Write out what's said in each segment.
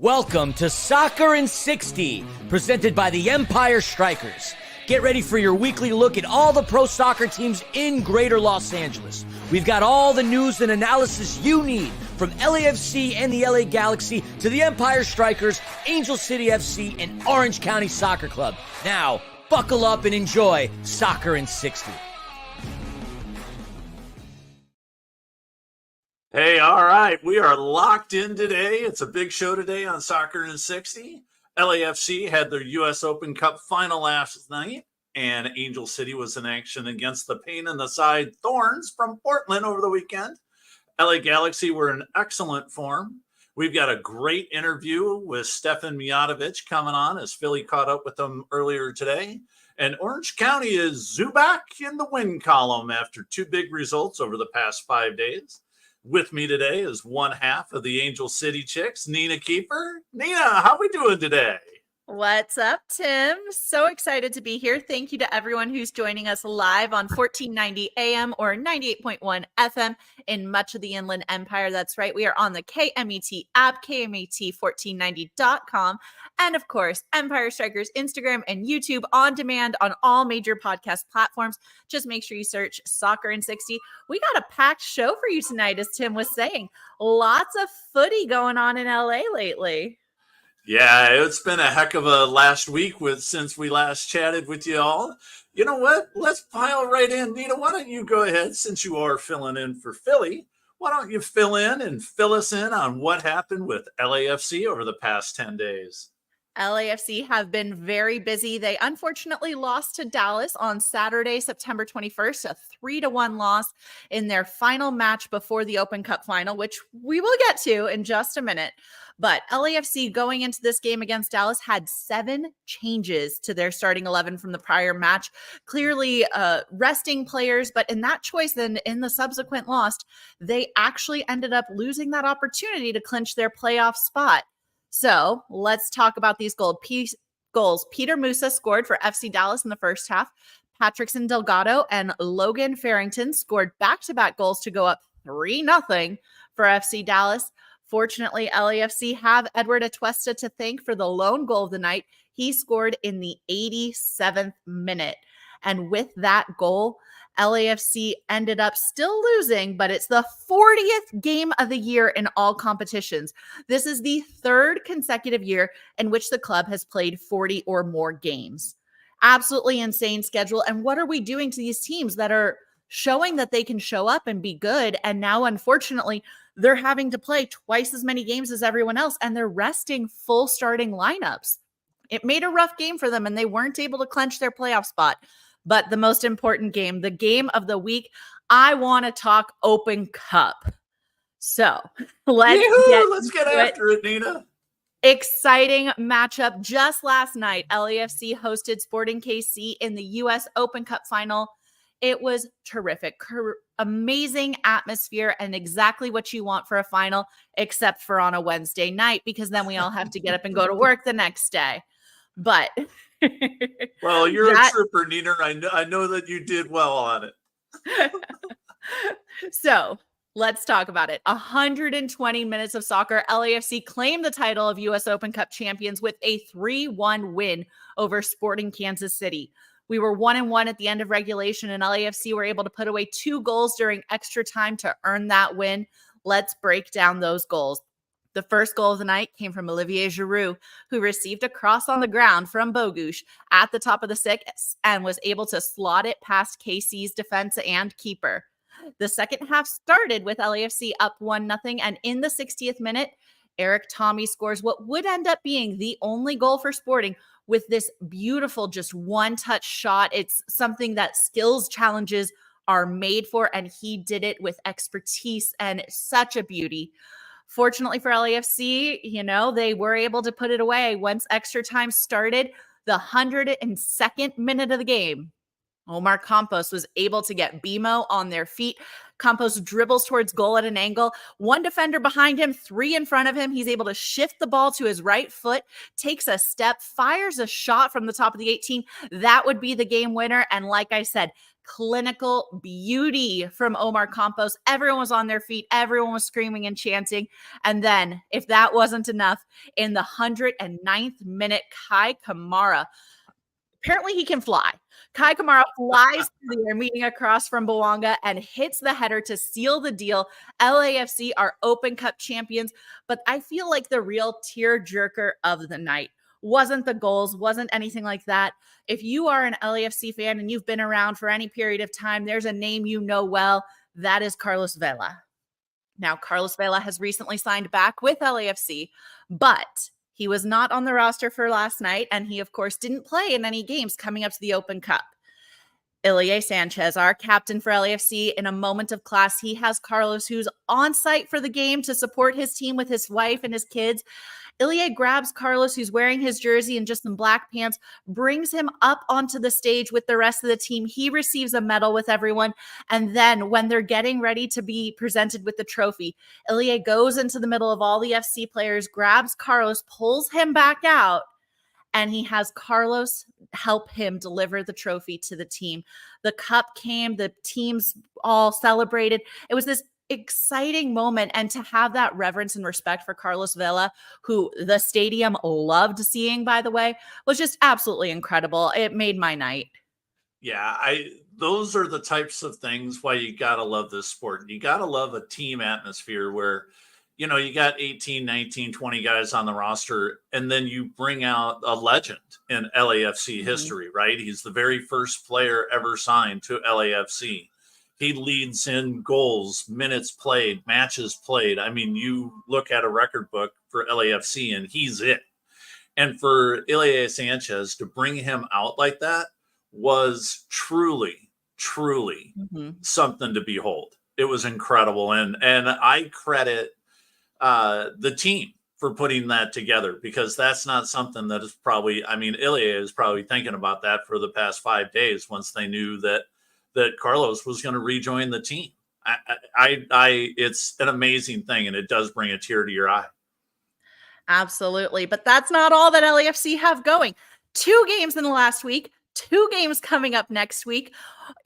Welcome to Soccer in 60, presented by the Empire Strykers. Get ready for your weekly look at all the pro soccer teams in Greater Los Angeles. We've got all the news and analysis you need, from LAFC and the LA Galaxy to the Empire Strykers, Angel City FC, and Orange County Soccer Club. Now, buckle up and enjoy Soccer in 60. Hey, all right, we are locked in today. It's a big show today on Soccer in 60. LAFC had their U.S. Open Cup final last night, and Angel City was in action against the pain in the side Thorns from Portland over the weekend. LA Galaxy were in excellent form. We've got a great interview with Stefan Mijatovic coming on as Philly caught up with them earlier today. And Orange County is back in the win column after two big results over the past 5 days. With me today is one half of the Angel City Chicks, Nina Keeper. Nina, how we doing today? What's up, Tim? So excited to be here. Thank you to everyone who's joining us live on 1490 AM or 98.1 FM in much of the Inland Empire. That's right. We are on the KMET app, KMET1490.com, and of course, Empire Strykers Instagram and YouTube on demand on all major podcast platforms. Just make sure you search Soccer in 60. We got a packed show for you tonight, as Tim was saying. Lots of footy going on in LA lately. Yeah, it's been a heck of a last week since we last chatted with you all. You know what? Let's pile right in. Nina, why don't you go ahead, since you are filling in for Philly, why don't you fill in and fill us in on what happened with LAFC over the past 10 days? LAFC have been very busy. They unfortunately lost to Dallas on Saturday, September 21st, a 3-1 loss in their final match before the Open Cup final, which we will get to in just a minute. But LAFC going into this game against Dallas had 7 changes to their starting 11 from the prior match, clearly resting players. But in that choice, then in the subsequent loss, they actually ended up losing that opportunity to clinch their playoff spot. So let's talk about these goals. Peter Musa scored for FC Dallas in the first half. Patrickson Delgado and Logan Farrington scored back-to-back goals to go up 3-0 for FC Dallas. Fortunately, LAFC have Edward Atuesta to thank for the lone goal of the night. He scored in the 87th minute. And with that goal, LAFC ended up still losing, but it's the 40th game of the year in all competitions. This is the 3rd consecutive year in which the club has played 40 or more games. Absolutely insane schedule. And what are we doing to these teams that are showing that they can show up and be good? And now, unfortunately, they're having to play twice as many games as everyone else, and they're resting full starting lineups. It made a rough game for them, and they weren't able to clinch their playoff spot. But the most important game, the game of the week, I want to talk Open Cup. So let's get after it, Nina. Exciting matchup. Just last night, LAFC hosted Sporting KC in the U.S. Open Cup final. It was terrific, amazing atmosphere, and exactly what you want for a final, except for on a Wednesday night, because then we all have to get up and go to work the next day. But well, you're a trooper, Nina. I know that you did well on it. So let's talk about it. 120 minutes of soccer. LAFC claimed the title of U.S. Open Cup champions with a 3-1 win over Sporting Kansas City. We were 1-1 at the end of regulation, and LAFC were able to put away 2 goals during extra time to earn that win. Let's break down those goals. The first goal of the night came from Olivier Giroud, who received a cross on the ground from Bogusz at the top of the six and was able to slot it past KC's defense and keeper. The second half started with LAFC up 1-0, and in the 60th minute, Eric Tommy scores what would end up being the only goal for Sporting with this beautiful just one-touch shot. It's something that skills challenges are made for, and he did it with expertise and such a beauty. Fortunately for LAFC, they were able to put it away once extra time started. The 102nd minute of the game, Omar Campos was able to get BMO on their feet. Campos dribbles towards goal at an angle. 1 defender behind him, 3 in front of him. He's able to shift the ball to his right foot, takes a step, fires a shot from the top of the 18. That would be the game winner. And like I said, clinical beauty from Omar Campos. Everyone was on their feet. Everyone was screaming and chanting. And then, if that wasn't enough, in the 109th minute, Kai Kamara, apparently he can fly. Kai Kamara flies through the air, meeting across from Bouanga, and hits the header to seal the deal. LAFC are Open Cup champions, but I feel like the real tearjerker of the night wasn't the goals, wasn't anything like that. If you are an LAFC fan and you've been around for any period of time, there's a name you know well. That is Carlos Vela. Now, Carlos Vela has recently signed back with LAFC, but he was not on the roster for last night, and he, of course, didn't play in any games coming up to the Open Cup. Ilie Sanchez, our captain for LAFC, in a moment of class, he has Carlos, who's on site for the game to support his team with his wife and his kids. Ilie grabs Carlos, who's wearing his jersey and just some black pants, brings him up onto the stage with the rest of the team. He receives a medal with everyone. And then when they're getting ready to be presented with the trophy, Ilie goes into the middle of all the FC players, grabs Carlos, pulls him back out, and he has Carlos help him deliver the trophy to the team. The cup came, the teams all celebrated. It was this exciting moment, and to have that reverence and respect for Carlos Vela, who the stadium loved seeing, by the way, was just absolutely incredible. It made my night. Yeah, those are the types of things why you got to love this sport. You got to love a team atmosphere where, you know, you got 18, 19, 20 guys on the roster, and then you bring out a legend in LAFC history, right? He's the very first player ever signed to LAFC. He leads in goals, minutes played, matches played. I mean, you look at a record book for LAFC and he's it. And for Ilie Sanchez to bring him out like that was truly something to behold. It was incredible. And I credit the team for putting that together, because that's not something that is probably, I mean, Ilie is probably thinking about that for the past 5 days once they knew that Carlos was going to rejoin the team. It's an amazing thing, and it does bring a tear to your eye. Absolutely. But that's not all that LAFC have going. 2 games in the last week, 2 games coming up next week.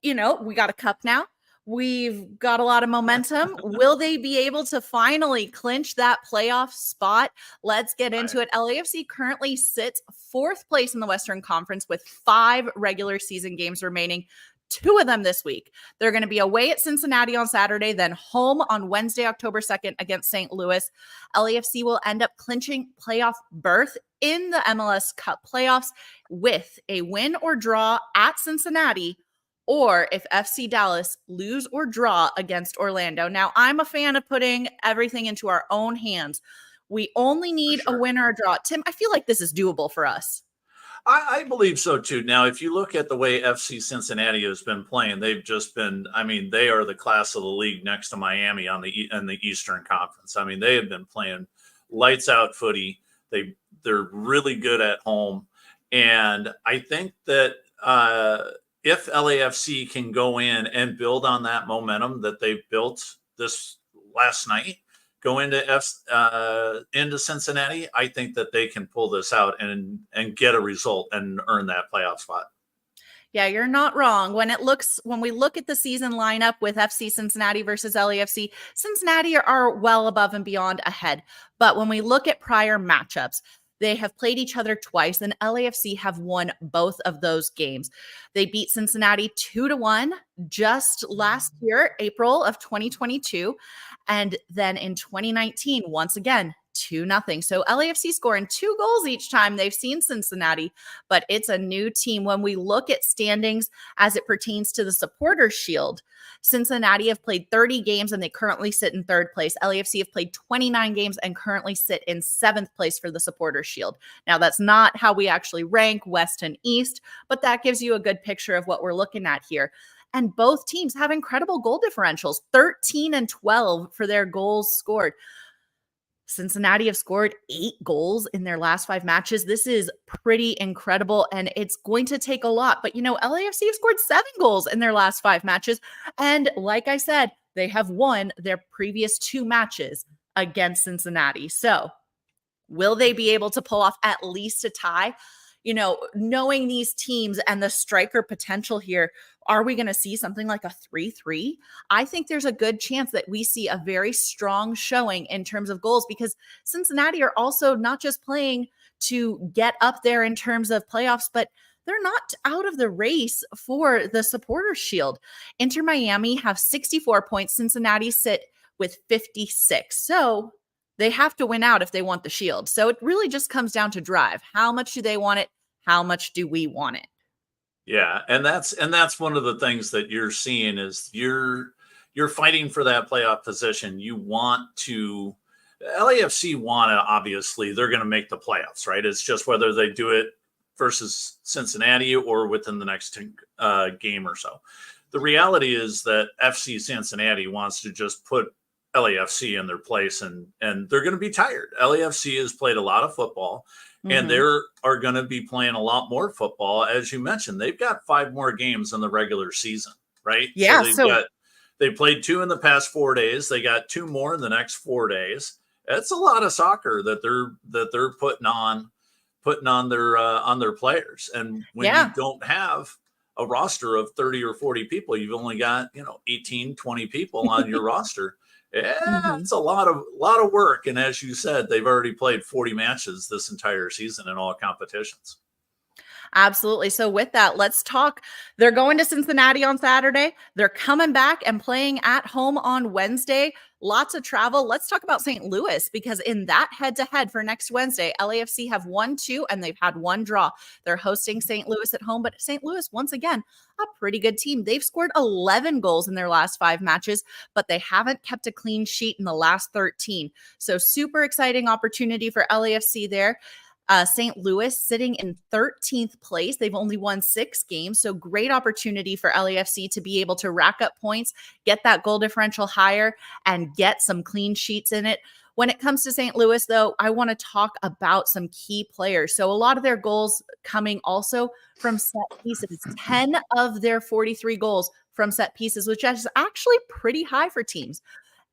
You know, we got a cup now. We've got a lot of momentum. Will they be able to finally clinch that playoff spot? Let's get into it. LAFC currently sits 4th place in the Western Conference with 5 regular season games remaining. 2 of them this week. They're going to be away at Cincinnati on Saturday, then home on Wednesday, October 2nd against St. Louis. LAFC will end up clinching playoff berth in the MLS Cup playoffs with a win or draw at Cincinnati, or if FC Dallas lose or draw against Orlando. Now, I'm a fan of putting everything into our own hands. We only need a win or a draw. Tim, I feel like this is doable for us. I believe so too. Now, if you look at the way FC Cincinnati has been playing, they've just been, I mean, they are the class of the league next to Miami in the Eastern Conference. I mean, they have been playing lights out footy. They're really good at home. And I think that if LAFC can go in and build on that momentum that they've built this last night, go into Cincinnati, I think that they can pull this out and get a result and earn that playoff spot. Yeah, you're not wrong. When we look at the season lineup with FC Cincinnati versus LAFC, Cincinnati are well above and beyond ahead. But when we look at prior matchups, they have played each other twice, and LAFC have won both of those games. They beat Cincinnati 2-1 just last year, April of 2022. And then in 2019, once again, 2-0. So LAFC scoring 2 goals each time they've seen Cincinnati, but it's a new team. When we look at standings as it pertains to the Supporters Shield, Cincinnati have played 30 games and they currently sit in 3rd place. LAFC have played 29 games and currently sit in 7th place for the Supporters Shield. Now, that's not how we actually rank West and East, but that gives you a good picture of what we're looking at here. And both teams have incredible goal differentials, 13 and 12 for their goals scored. Cincinnati have scored 8 goals in their last 5 matches. This is pretty incredible, and it's going to take a lot. But, you know, LAFC have scored 7 goals in their last 5 matches. And like I said, they have won their previous 2 matches against Cincinnati. So will they be able to pull off at least a tie? knowing these teams and the striker potential here, are we going to see something like a 3-3? I think there's a good chance that we see a very strong showing in terms of goals, because Cincinnati are also not just playing to get up there in terms of playoffs, but they're not out of the race for the Supporters Shield. Inter Miami have 64 points. Cincinnati sit with 56. So they have to win out if they want the Shield. So it really just comes down to drive. How much do they want it? How much do we want it? Yeah, and that's one of the things that you're seeing is you're fighting for that playoff position. You want to LAFC want to, obviously they're going to make the playoffs, right? It's just whether they do it versus Cincinnati or within the next game or so. The reality is that FC Cincinnati wants to just put LAFC in their place, and they're going to be tired. LAFC has played a lot of football, and they are going to be playing a lot more football. As you mentioned, they've got 5 more games in the regular season, right? Yeah. They played 2 in the past 4 days. They got 2 more in the next 4 days. It's a lot of soccer that they're putting on their players. And when you don't have a roster of 30 or 40 people, you've only got 18, 20 people on your roster. Yeah, it's a lot of work. And as you said, they've already played 40 matches this entire season in all competitions. Absolutely. So with that, let's talk. They're going to Cincinnati on Saturday. They're coming back and playing at home on Wednesday. Lots of travel. Let's talk about St. Louis, because in that head-to-head for next Wednesday, LAFC have won 2 and they've had 1 draw. They're hosting St. Louis at home, but St. Louis, once again, a pretty good team. They've scored 11 goals in their last 5 matches, but they haven't kept a clean sheet in the last 13. So super exciting opportunity for LAFC there. St. Louis sitting in 13th place. They've only won 6 games. So great opportunity for LAFC to be able to rack up points, get that goal differential higher, and get some clean sheets in it. When it comes to St. Louis, though, I want to talk about some key players. So a lot of their goals coming also from set pieces. 10 of their 43 goals from set pieces, which is actually pretty high for teams.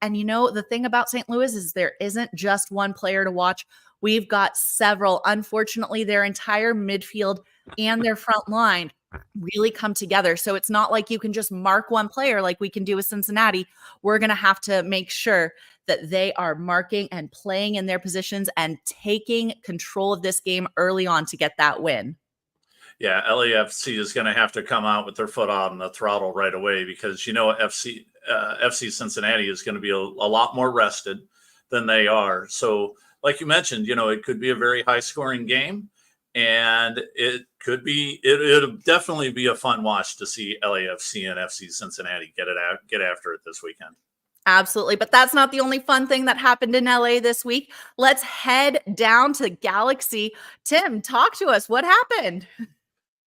And the thing about St. Louis is there isn't just one player to watch. We've got several. Unfortunately, their entire midfield and their front line really come together. So it's not like you can just mark one player like we can do with Cincinnati. We're going to have to make sure that they are marking and playing in their positions and taking control of this game early on to get that win. Yeah, LAFC is going to have to come out with their foot on the throttle right away, because FC Cincinnati is going to be a lot more rested than they are. So like you mentioned, it could be a very high scoring game, and it'll definitely be a fun watch to see LAFC and FC Cincinnati get after it this weekend. Absolutely. But that's not the only fun thing that happened in LA this week. Let's head down to Galaxy. Tim, talk to us. What happened?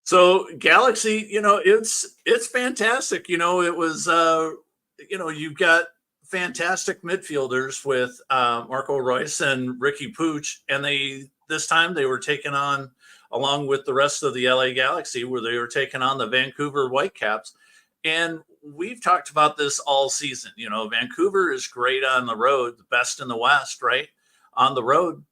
So Galaxy, it's fantastic. It was, you've got fantastic midfielders with Marco Reus and Ricky Puig, and this time they were taken on, along with the rest of the LA Galaxy, where they were taking on the Vancouver Whitecaps. And we've talked about this all season. Vancouver is great on the road, the best in the West, right? On the road.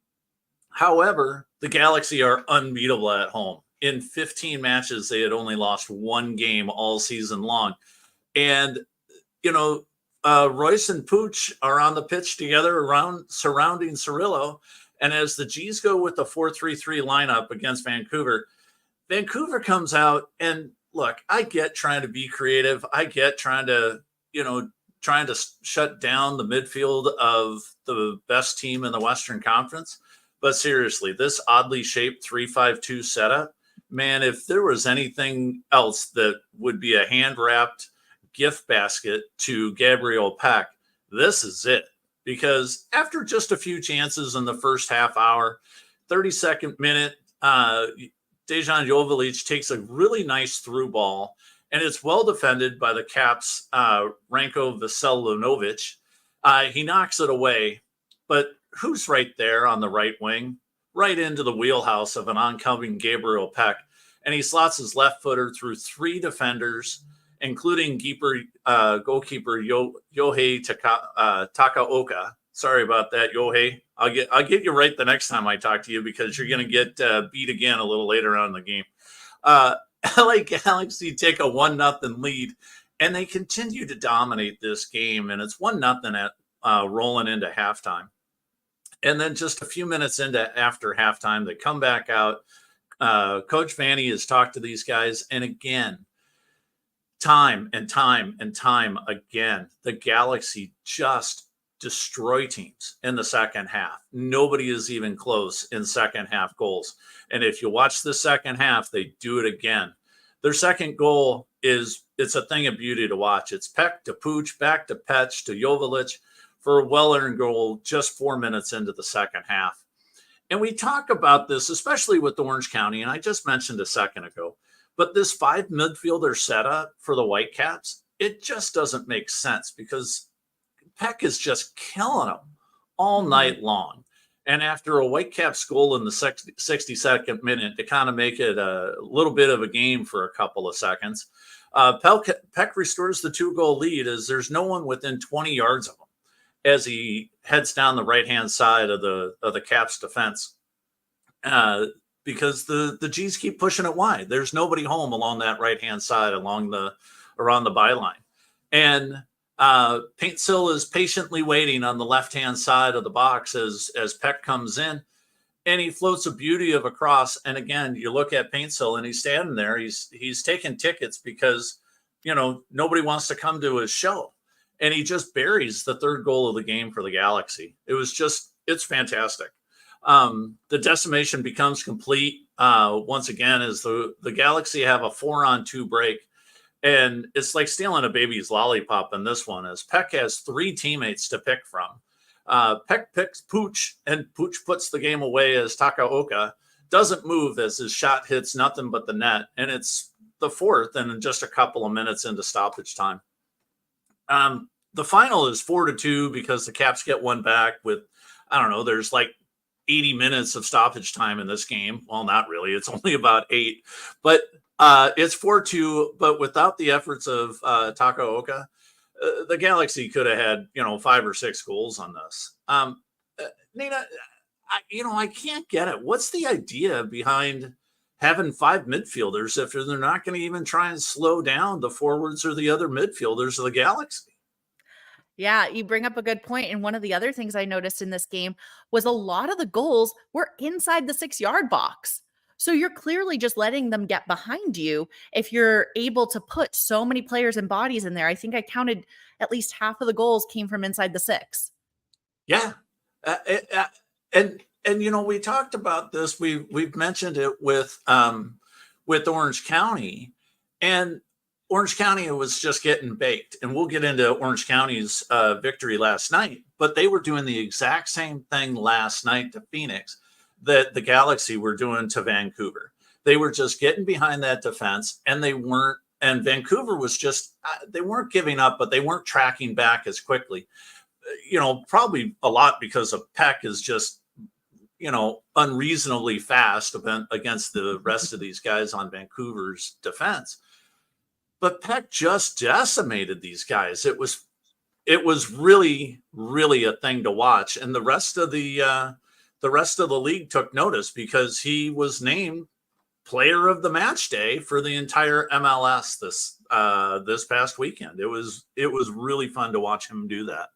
However, the Galaxy are unbeatable at home. In 15 matches, they had only lost 1 game all season long. And, Royce and Puig are on the pitch together surrounding Cirillo. And as the G's go with the 4-3-3 lineup against Vancouver, Vancouver comes out, and look, I get trying to be creative. I get trying to shut down the midfield of the best team in the Western Conference. But seriously, this oddly shaped 3-5-2 setup, man, if there was anything else that would be a hand-wrapped gift basket to Gabriel Peck, this is it. Because after just a few chances in the first half hour, 32nd minute, Dejan Jovalic takes a really nice through ball, and it's well defended by the Caps' Ranko Veselinovic. He knocks it away, but who's right there on the right wing? Right into the wheelhouse of an oncoming Gabriel Peck, and he slots his left footer through 3 defenders, including goalkeeper Yohei Takaoka, Sorry about that, Yohei. I'll get you right the next time I talk to you because you're going to get beat again a little later on in the game. LA Galaxy take a 1-0 lead, and they continue to dominate this game, and it's 1-0 at rolling into halftime. And then just a few minutes after halftime, they come back out. Coach Vanny has talked to these guys, and again, time and time and time again, the Galaxy just destroy teams in the second half. Nobody is even close in second half goals. And if you watch the second half, they do it again. Their second goal it's a thing of beauty to watch. It's Peck to Pooch, back to Petch to Joveljic for a well-earned goal just 4 minutes into the second half. And we talk about this, especially with Orange County, and I just mentioned a second ago, but this 5 midfielder setup for the Whitecaps, it just doesn't make sense because Peck is just killing them all night long. And after a Whitecaps goal in the 62nd minute to kind of make it a little bit of a game for a couple of seconds, Peck restores the 2-goal lead as there's no one within 20 yards of him as he heads down the right-hand side of the Caps defense because the G's keep pushing it wide. There's nobody home along that right-hand side around the byline. And Paintsill is patiently waiting on the left-hand side of the box as Peck comes in, and he floats a beauty of a cross. And again, you look at Paintsill and he's standing there. He's taking tickets because, nobody wants to come to his show. And he just buries the third goal of the game for the Galaxy. It's fantastic. The decimation becomes complete once again as the Galaxy have a 4-on-2 break. And it's like stealing a baby's lollipop in this one, as Peck has 3 teammates to pick from. Peck picks Pooch, and Pooch puts the game away as Takaoka doesn't move as his shot hits nothing but the net. And it's the 4th and just a couple of minutes into stoppage time. The final is 4-2 because the Caps get one back with, there's like 80 minutes of stoppage time in this game. Well, not really. It's only about 8. But it's 4-2, but without the efforts of Takaoka, the Galaxy could have had, 5 or 6 goals on this. Nina, I can't get it. What's the idea behind having 5 midfielders if they're not going to even try and slow down the forwards or the other midfielders of the Galaxy? Yeah, you bring up a good point. And one of the other things I noticed in this game was a lot of the goals were inside the 6-yard box. So you're clearly just letting them get behind you if you're able to put so many players and bodies in there. I think I counted at least half of the goals came from inside the 6. Yeah. And we talked about this. We've mentioned it with Orange County, and Orange County was just getting baked. And we'll get into Orange County's victory last night, but they were doing the exact same thing last night to Phoenix that the Galaxy were doing to Vancouver. They were just getting behind that defense, and Vancouver was just, they weren't giving up, but they weren't tracking back as quickly. Probably a lot because of Peck is just, unreasonably fast against the rest of these guys on Vancouver's defense. But Peck just decimated these guys. It was really, really a thing to watch. And the rest of the league took notice because he was named player of the match day for the entire MLS this past weekend. It was really fun to watch him do that.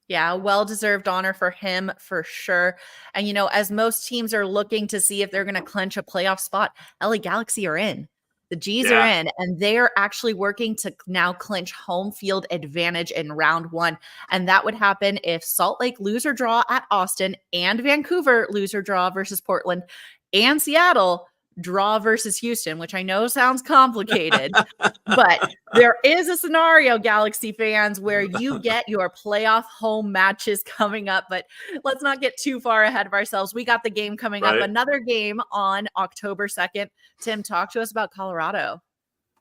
Yeah, well-deserved honor for him for sure. And, as most teams are looking to see if they're going to clinch a playoff spot, LA Galaxy are in. The G's are in, and they're actually working to now clinch home field advantage in round 1. And that would happen if Salt Lake lose or draw at Austin, and Vancouver lose or draw versus Portland, and Seattle draw versus Houston, which I know sounds complicated, but there is a scenario, Galaxy fans, where you get your playoff home matches coming up. But let's not get too far ahead of ourselves. We got the game coming up, another game on October 2nd. Tim, talk to us about Colorado.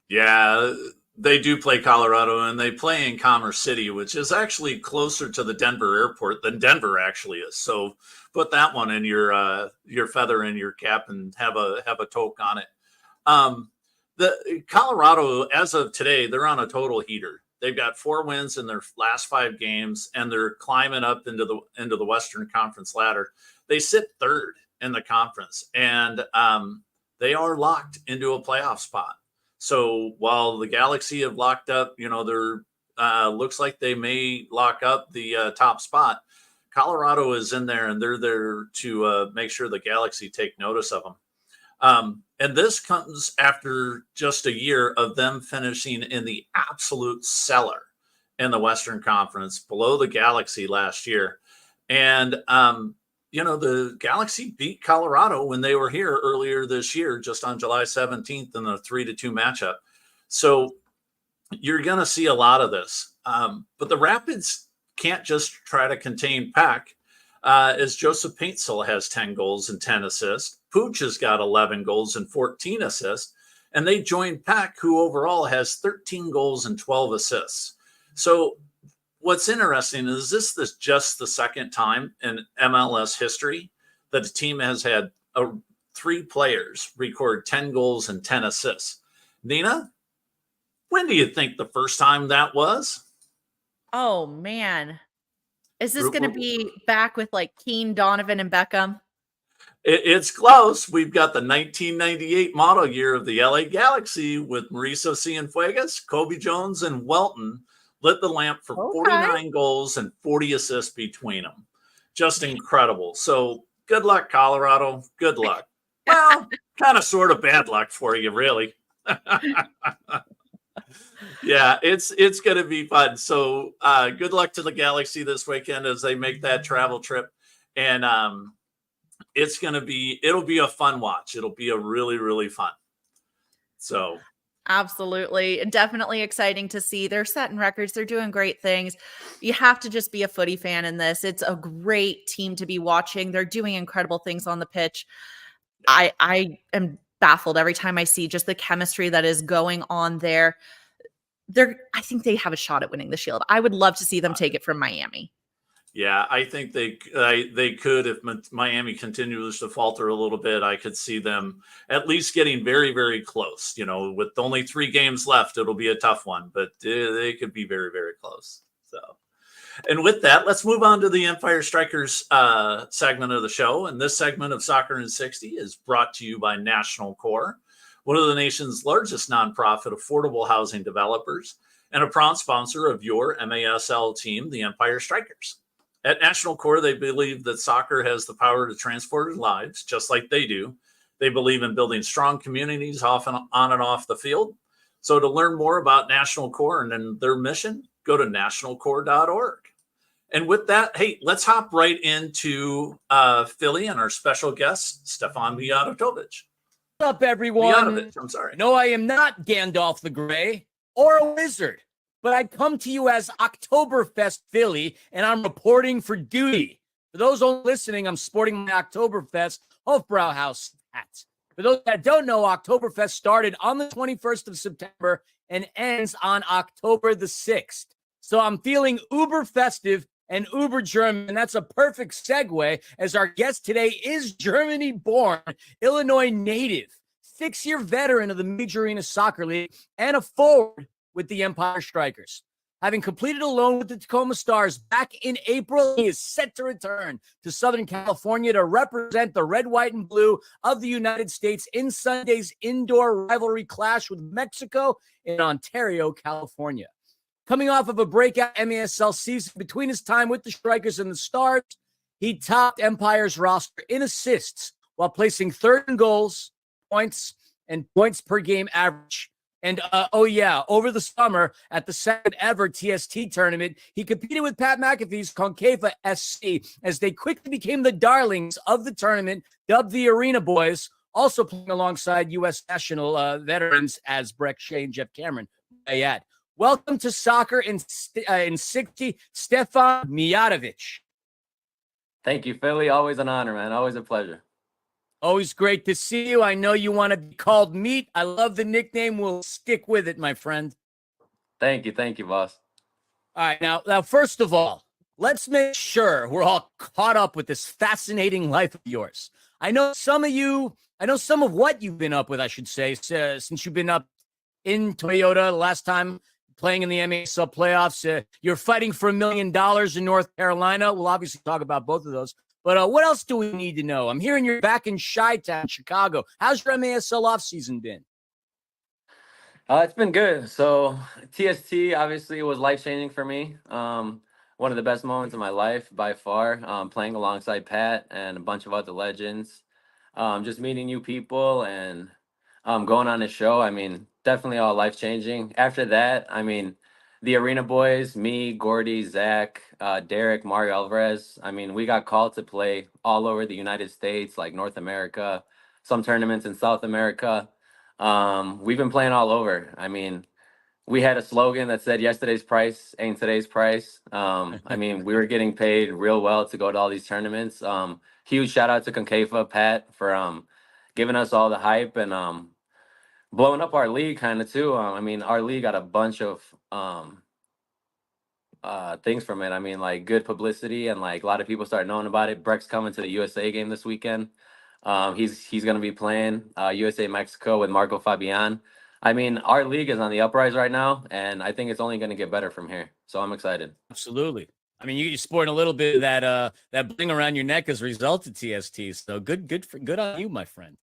Yeah, they do play Colorado, and they play in Commerce City, which is actually closer to the Denver airport than Denver actually is. So put that one in your feather in your cap and have a toke on it. The Colorado, as of today, they're on a total heater. They've got 4 wins in their last 5 games, and they're climbing up into the Western Conference ladder. They sit 3rd in the conference, and they are locked into a playoff spot. So while the Galaxy have locked up, they're looks like they may lock up the top spot. Colorado is in there, and they're there to make sure the Galaxy take notice of them. And this comes after just a year of them finishing in the absolute cellar in the Western Conference, below the Galaxy last year. And, the Galaxy beat Colorado when they were here earlier this year, just on July 17th in a 3-2 matchup. So you're going to see a lot of this. But the Rapids can't just try to contain Pack, as Joseph Paintsil has 10 goals and 10 assists. Pooch has got 11 goals and 14 assists. And they joined Pack, who overall has 13 goals and 12 assists. So what's interesting is this just the second time in MLS history that a team has had 3 players record 10 goals and 10 assists. Nina, when do you think the first time that was? Oh, man. Is this going to be back with like Keane, Donovan, and Beckham? It's close. We've got the 1998 model year of the LA Galaxy with Mauricio Cienfuegos, Kobe Jones, and Welton lit the lamp for 49 goals and 40 assists between them. Just incredible. So good luck, Colorado. Good luck. Well, kind of sort of bad luck for you, really. Yeah, it's going to be fun. So good luck to the Galaxy this weekend as they make that travel trip. And it'll be a fun watch. It'll be a really, really fun. So absolutely. Definitely exciting to see. They're setting records. They're doing great things. You have to just be a footy fan in this. It's a great team to be watching. They're doing incredible things on the pitch. I am baffled every time I see just the chemistry that is going on there. I think they have a shot at winning the Shield. I would love to see them take it from Miami. Yeah, I think they could. If Miami continues to falter a little bit, I could see them at least getting very, very close. With only 3 games left, it'll be a tough one, but they could be very, very close. So, and with that, let's move on to the Empire Strykers segment of the show. And this segment of Soccer in 60 is brought to you by National Core, one of the nation's largest nonprofit affordable housing developers, and a proud sponsor of your MASL team, the Empire Strykers. At National Core, they believe that soccer has the power to transform lives, just like they do. They believe in building strong communities often on and off the field. So to learn more about National Core and their mission, go to nationalcore.org. And with that, hey, let's hop right into Philly and our special guest, Stefan Mijatovic. What's up, everyone? Mijatovic, I'm sorry. No, I am not Gandalf the Grey or a wizard, but I come to you as Oktoberfest Philly, and I'm reporting for duty. For those only listening, I'm sporting my Oktoberfest Hofbrauhaus hat. For those that don't know, Oktoberfest started on the 21st of September and ends on October the 6th. So I'm feeling uber festive and uber German, and that's a perfect segue as our guest today is Germany-born, Illinois native, 6-year veteran of the Major Arena Soccer League, and a forward with the Empire Strykers. Having completed a loan with the Tacoma Stars back in April, he is set to return to Southern California to represent the red, white, and blue of the United States in Sunday's indoor rivalry clash with Mexico in Ontario, California. Coming off of a breakout MASL season between his time with the Strykers and the Stars, he topped Empire's roster in assists while placing 3rd in goals, points, and points per game average. And, over the summer at the 2nd ever TST tournament, he competed with Pat McAfee's Concava SC as they quickly became the darlings of the tournament, dubbed the Arena Boys, also playing alongside U.S. national veterans as Brek, Shea, and Geoff Cameron. Welcome to Soccer in 60, Stefan Mijatovic. Thank you, Philly. Always an honor, man. Always a pleasure. Always great to see you. I know you want to be called Meat. I love the nickname. We'll stick with it, my friend. Thank you, boss. All right, now, first of all, let's make sure we're all caught up with this fascinating life of yours. I know some of what you've been up with, I should say, since you've been up in Toyota the last time playing in the MASL playoffs. You're fighting for $1 million in North Carolina. We'll obviously talk about both of those. But what else do we need to know? I'm hearing you're back in Chi-Town, Chicago. How's your MASL offseason been? It's been good. So TST obviously was life-changing for me. One of the best moments of my life by far, playing alongside Pat and a bunch of other legends. Just meeting new people and going on the show. I mean, definitely all life-changing. After that, I mean, the Arena Boys, me, Gordy, Zach, Derek, Mario Alvarez. I mean, we got called to play all over the United States, like North America, some tournaments in South America. We've been playing all over. I mean, we had a slogan that said yesterday's price ain't today's price. I mean, we were getting paid real well to go to all these tournaments. Huge shout out to Concafa, Pat, for giving us all the hype and blowing up our league kind of too. I mean, our league got a bunch of things from it. I mean, like good publicity and like a lot of people start knowing about it. Brek's coming to the USA game this weekend. He's going to be playing USA Mexico with Marco Fabián. I mean, our league is on the uprise right now, and I think it's only going to get better from here. So I'm excited. Absolutely. I mean, you're sporting a little bit of that bling around your neck as a result of TST. So good on you, my friend.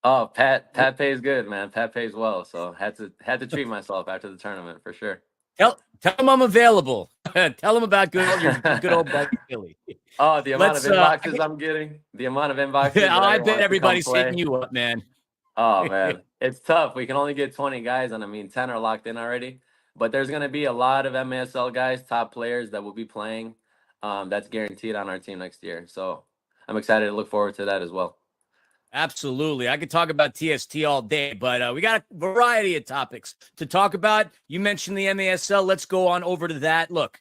Oh, Pat pays good, man. Pat pays well, so had to treat myself after the tournament for sure. Tell him I'm available. Tell him about your good old buddy Philly. Oh, the amount of inboxes I'm getting. The amount of inboxes. I bet everybody's hitting you up, man. Oh, man. It's tough. We can only get 20 guys, and I mean, 10 are locked in already. But there's going to be a lot of MASL guys, top players that will be playing. That's guaranteed on our team next year. So I'm excited to look forward to that as well. Absolutely. I could talk about TST all day, but we got a variety of topics to talk about. You mentioned the MASL. Let's go on over to that. Look,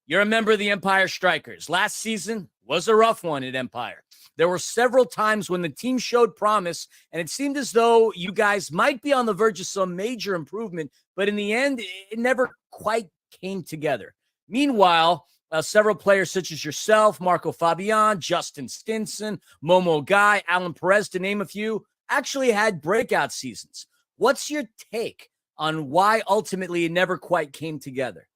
you're a member of the Empire Strykers. Last season was a rough one at Empire. There were several times when the team showed promise, and it seemed as though you guys might be on the verge of some major improvement, but in the end, it never quite came together. Meanwhile, several players such as yourself, Marco Fabián, Justin Stinson, Momo Guy, Alan Perez, to name a few, actually had breakout seasons. What's your take on why ultimately it never quite came together?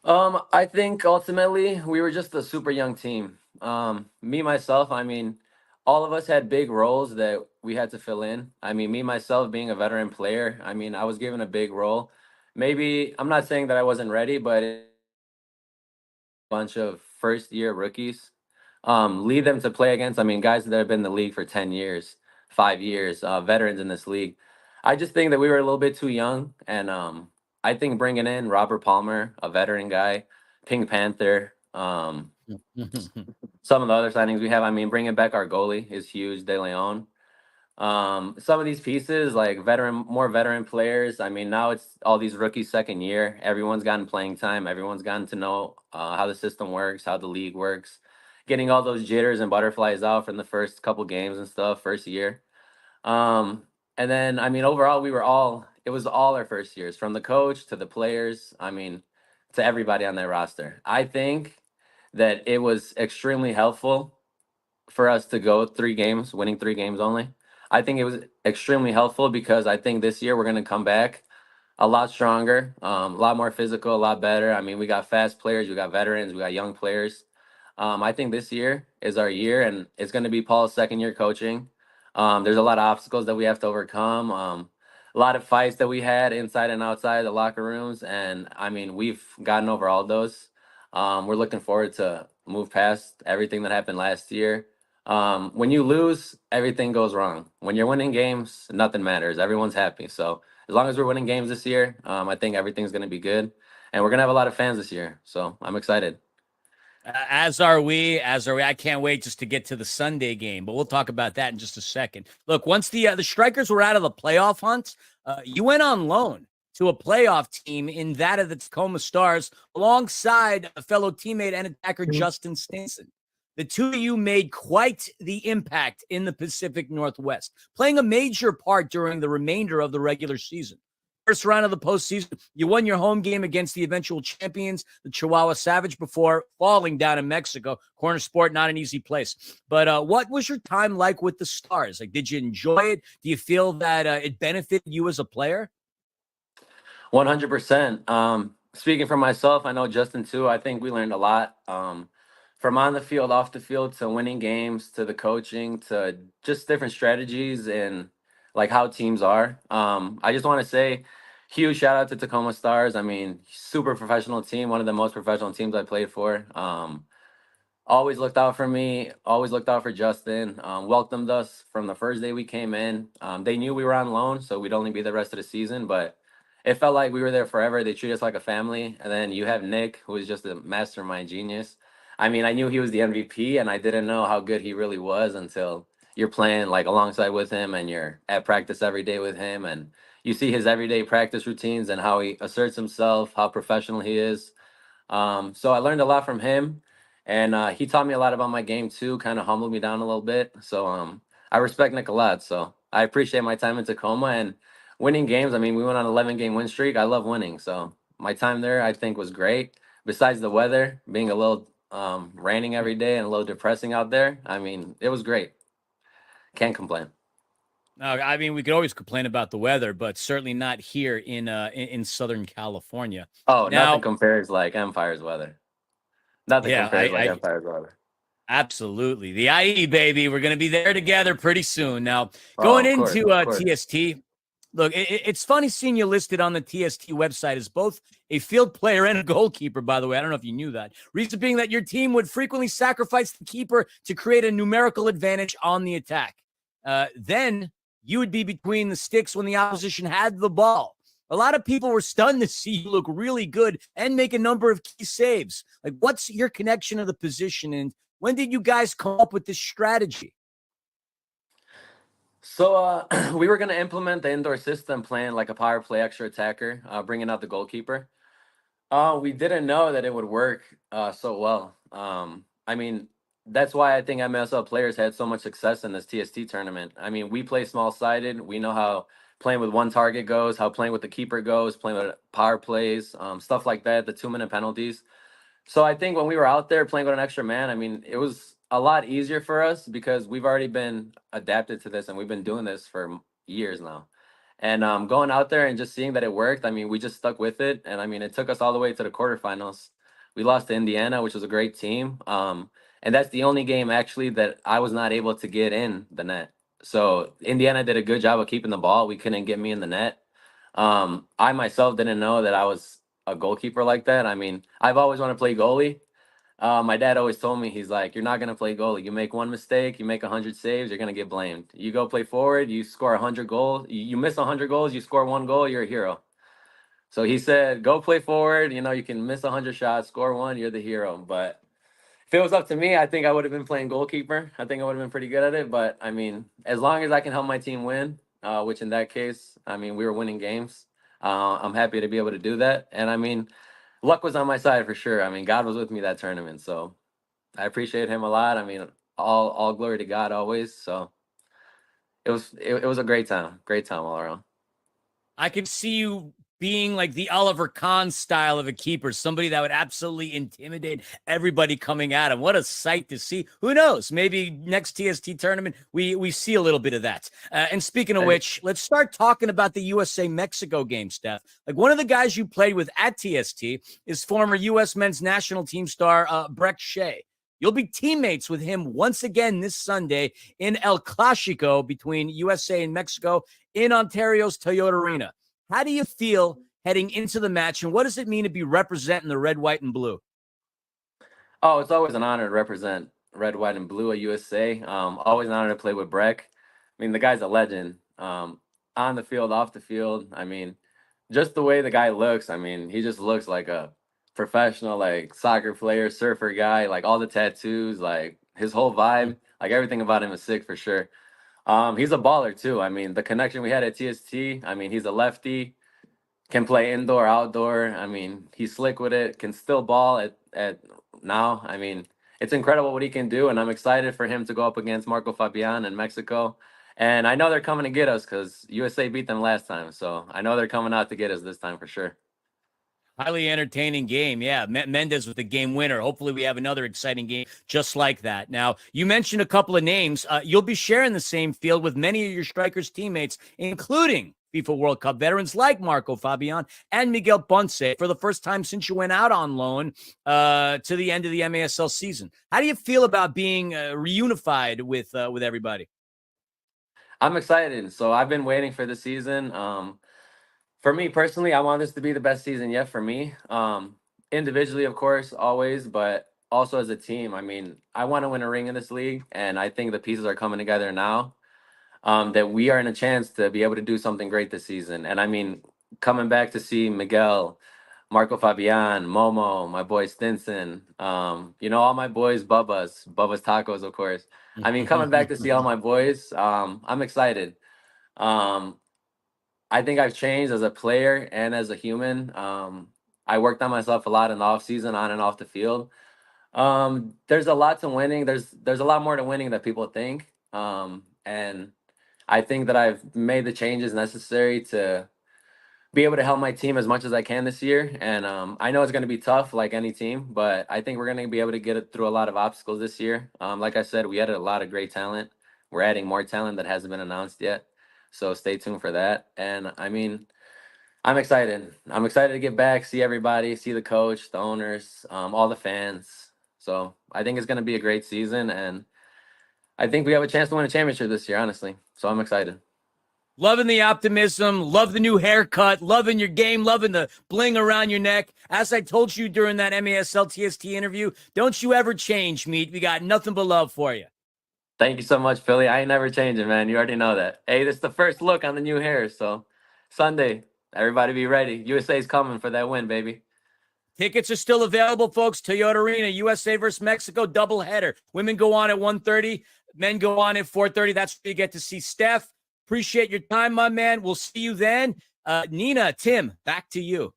I think ultimately we were just a super young team. Me, myself, I mean, all of us had big roles that we had to fill in. I mean, me, myself, being a veteran player, I mean, I was given a big role. Maybe, I'm not saying that I wasn't ready, but bunch of first year rookies, lead them to play against, I mean, guys that have been in the league for 10 years, 5 years, veterans in this league. I just think that we were a little bit too young. And I think bringing in Robert Palmer, a veteran guy, Pink Panther, some of the other signings we have, I mean, bringing back our goalie is huge, De Leon. Some of these pieces, like more veteran players. I mean, now it's all these rookies second year. Everyone's gotten playing time. Everyone's gotten to know how the system works, how the league works, getting all those jitters and butterflies out from the first couple games and stuff, first year. And then, I mean, overall, it was all our first years, from the coach to the players. I mean, to everybody on that roster. I think that it was extremely helpful for us to go 3 games, winning 3 games only. I think it was extremely helpful because I think this year we're going to come back a lot stronger, a lot more physical, a lot better. I mean, we got fast players, we got veterans, we got young players. I think this year is our year, and it's going to be Paul's second year coaching. There's a lot of obstacles that we have to overcome, a lot of fights that we had inside and outside the locker rooms, and I mean, we've gotten over all those. We're looking forward to move past everything that happened last year. When you lose, everything goes wrong. When you're winning games, nothing matters. Everyone's happy. So as long as we're winning games this year, I think everything's going to be good. And we're going to have a lot of fans this year. So I'm excited. As are we. I can't wait just to get to the Sunday game, but we'll talk about that in just a second. Look, once the Strykers were out of the playoff hunt, you went on loan to a playoff team in that of the Tacoma Stars alongside a fellow teammate and attacker, Justin Stinson. The two of you made quite the impact in the Pacific Northwest, playing a major part during the remainder of the regular season. First round of the postseason, you won your home game against the eventual champions, the Chihuahua Savage, before falling down in Mexico. Corner Sport, not an easy place. But what was your time like with the Stars? Like, did you enjoy it? Do you feel that it benefited you as a player? 100%. Speaking for myself, I know Justin too. I think we learned a lot from on the field, off the field, to winning games, to the coaching, to just different strategies and like how teams are. I just want to say huge shout out to Tacoma Stars. I mean, super professional team, one of the most professional teams I played for. Always looked out for me, always looked out for Justin, welcomed us from the first day we came in. They knew we were on loan, so we'd only be the rest of the season, but it felt like we were there forever. They treat us like a family. And then you have Nick, who is just a mastermind genius. I mean, I knew he was the MVP, and I didn't know how good he really was until you're playing like alongside with him and you're at practice every day with him. And you see his everyday practice routines and how he asserts himself, how professional he is. So I learned a lot from him, and he taught me a lot about my game too. Kind of humbled me down a little bit. So I respect Nick a lot. So I appreciate my time in Tacoma and winning games. I mean, we went on an 11-game win streak. I love winning. So my time there, I think, was great. Besides the weather being a little raining every day and a little depressing out there, I mean, it was great. Can't complain. No, I mean, we could always complain about the weather, but certainly not here in Southern California. Oh, Now, nothing compares like Empire's weather. Nothing yeah, compares like Empire's weather. absolutely. The IE, baby. We're going to be there together pretty soon. Now, Oh, going of course, into of course. TST, look, it's funny seeing you listed on the TST website as both a field player and a goalkeeper, by the way. I don't know if you knew that. Reason being that your team would frequently sacrifice the keeper to create a numerical advantage on the attack. Then you would be between the sticks when the opposition had the ball. A lot of people were stunned to see you look really good and make a number of key saves. Like, what's your connection to the position, and when did you guys come up with this strategy? So we were going to implement the indoor system, playing like a power play extra attacker, bringing out the goalkeeper. We didn't know that it would work so well. I mean, that's why I think MSL players had so much success in this TST tournament. I mean, we play small-sided. We know how playing with one target goes, how playing with the keeper goes, playing with power plays, stuff like that, the 2-minute penalties. So I think when we were out there playing with an extra man, I mean, it was a lot easier for us because we've already been adapted to this and we've been doing this for years now. And going out there and just seeing that it worked, I mean, we just stuck with it. And I mean, it took us all the way to the quarterfinals. We lost to Indiana, which was a great team. And that's the only game actually that I was not able to get in the net. So Indiana did a good job of keeping the ball. We couldn't get me in the net. I myself didn't know that I was a goalkeeper like that. I mean, I've always wanted to play goalie. My dad always told me, he's like, you're not going to play goalie. You make one mistake, you make 100 saves, you're going to get blamed. You go play forward, you score 100 goals. You miss 100 goals, you score 1 goal, you're a hero. So he said, go play forward. You know, you can miss 100 shots, score 1, you're the hero. But if it was up to me, I think I would have been playing goalkeeper. I think I would have been pretty good at it. But, I mean, as long as I can help my team win, which in that case, I mean, we were winning games. I'm happy to be able to do that. And, I mean, luck was on my side for sure. I mean, God was with me that tournament. So I appreciate him a lot. I mean, all glory to God always. So it was a great time all around. I could see you being like the Oliver Kahn style of a keeper, somebody that would absolutely intimidate everybody coming at him. What a sight to see. Who knows? Maybe next TST tournament, we see a little bit of that. And speaking of which, let's start talking about the USA-Mexico game, Steph. Like, one of the guys you played with at TST is former U.S. men's national team star Brek Shea. You'll be teammates with him once again this Sunday in El Clasico between USA and Mexico in Ontario's Toyota Arena. How do you feel heading into the match, and what does it mean to be representing the red, white, and blue? Oh, it's always an honor to represent red, white, and blue at USA. Always an honor to play with Brek. I mean, the guy's a legend. On the field, off the field. I mean, just the way the guy looks. I mean, he just looks like a professional, like, soccer player, surfer guy. Like, all the tattoos, like his whole vibe, like everything about him is sick for sure. He's a baller too. I mean, the connection we had at TST, I mean, he's a lefty, can play indoor, outdoor. I mean, he's slick with it, can still ball at now. I mean, it's incredible what he can do, and I'm excited for him to go up against Marco Fabián in Mexico. And I know they're coming to get us because USA beat them last time. So I know they're coming out to get us this time for sure. Highly entertaining game. Yeah, Mendez with the game winner. Hopefully we have another exciting game just like that. Now, you mentioned a couple of names. You'll be sharing the same field with many of your Strikers teammates, including FIFA World Cup veterans like Marco Fabián and Miguel Ponce for the first time since you went out on loan to the end of the MASL season. How do you feel about being reunified with everybody? I'm excited. So I've been waiting for the season. For me personally, I want this to be the best season yet for me. Individually, of course, always, but also as a team. I mean, I want to win a ring in this league, and I think the pieces are coming together now. That we are in a chance to be able to do something great this season. And I mean, coming back to see Miguel, Marco Fabián, Momo, my boy Stinson, all my boys, Bubba's Tacos, of course. I mean, coming back to see all my boys, I'm excited. I think I've changed as a player and as a human. I worked on myself a lot in the off season, on and off the field. There's a lot to winning. There's a lot more to winning than people think. And I think that I've made the changes necessary to be able to help my team as much as I can this year. And I know it's going to be tough like any team, but I think we're going to be able to get it through a lot of obstacles this year. Like I said, we added a lot of great talent. We're adding more talent that hasn't been announced yet. So stay tuned for that. And I mean, I'm excited. I'm excited to get back, see everybody, see the coach, the owners, all the fans. So I think it's going to be a great season. And I think we have a chance to win a championship this year, honestly. So I'm excited. Loving the optimism, love the new haircut, loving your game, loving the bling around your neck. As I told you during that MASL TST interview, don't you ever change, Meat. We got nothing but love for you. Thank you so much, Philly. I ain't never changing, man. You already know that. Hey, this is the first look on the new hair. So Sunday, everybody be ready. USA's coming for that win, baby. Tickets are still available, folks. Toyota Arena, USA versus Mexico, doubleheader. Women go on at 1:30. Men go on at 4:30. That's where you get to see Steph. Appreciate your time, my man. We'll see you then. Nina, Tim, back to you.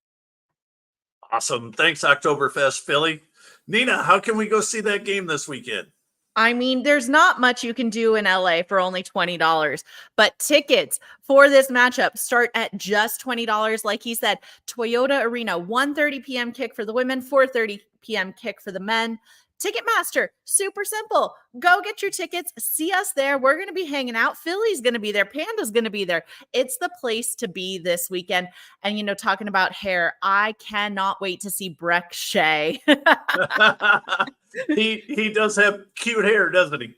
Awesome. Thanks, Oktoberfest Philly. Nina, how can we go see that game this weekend? I mean, there's not much you can do in LA for only $20, but tickets for this matchup start at just $20. Like he said, Toyota Arena, 1:30 p.m. kick for the women, 4:30 p.m. kick for the men. Ticketmaster, super simple. Go get your tickets. See us there. We're going to be hanging out. Philly's going to be there. Panda's going to be there. It's the place to be this weekend. And, talking about hair, I cannot wait to see Brek Shea. He does have cute hair, doesn't he?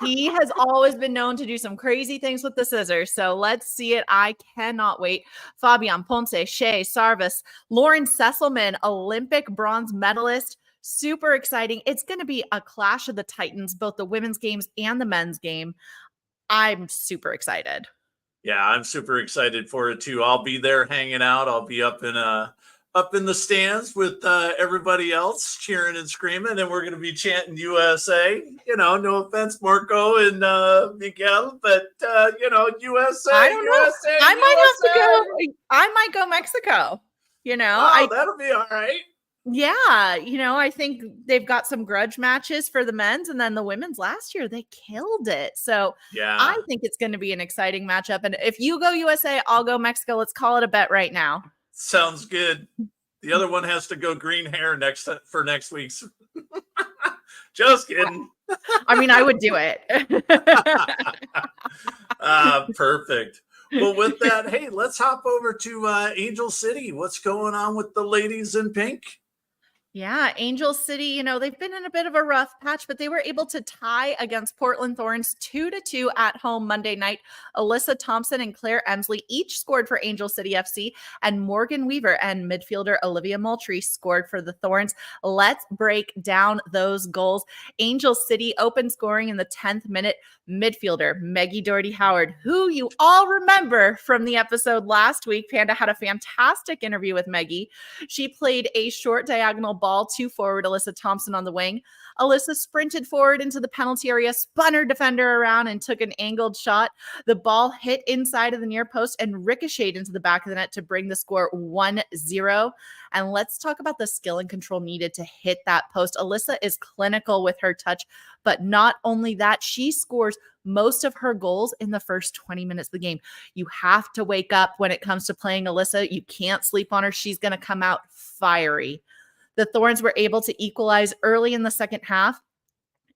He has always been known to do some crazy things with the scissors. So let's see it. I cannot wait. Fabián, Ponce, Shea, Sarvis, Lauren Sesselman, Olympic bronze medalist. Super exciting. It's going to be a clash of the Titans, both the women's games and the men's game. I'm super excited. Yeah, I'm super excited for it too. I'll be there hanging out. I'll be up in the stands with everybody else cheering and screaming, and we're going to be chanting USA. No offense, Marco and Miguel, but USA. I don't know. USA, I might USA. have to go. I might go Mexico. That'll be all right. Yeah, I think they've got some grudge matches for the men's, and then the women's last year, they killed it. So yeah, I think it's going to be an exciting matchup. And if you go USA, I'll go Mexico. Let's call it a bet right now. Sounds good. The other one has to go green hair for next week's. Just kidding. I mean, I would do it. Perfect. Well, with that, hey, let's hop over to Angel City. What's going on with the ladies in pink? Yeah, Angel City, they've been in a bit of a rough patch, but they were able to tie against Portland Thorns 2-2 at home Monday night. Alyssa Thompson and Claire Emsley each scored for Angel City FC, and Morgan Weaver and midfielder Olivia Moultrie scored for the Thorns. Let's break down those goals. Angel City opened scoring in the 10th minute. Midfielder Maggie Doherty Howard, who you all remember from the episode last week. Panda had a fantastic interview with Maggie. She played a short diagonal ball to forward Alyssa Thompson on the wing. Alyssa sprinted forward into the penalty area, spun her defender around, and took an angled shot. The ball hit inside of the near post and ricocheted into the back of the net to bring the score 1-0. And let's talk about the skill and control needed to hit that post. Alyssa is clinical with her touch, but not only that, she scores most of her goals in the first 20 minutes of the game. You have to wake up when it comes to playing Alyssa. You can't sleep on her. She's going to come out fiery. The Thorns were able to equalize early in the second half.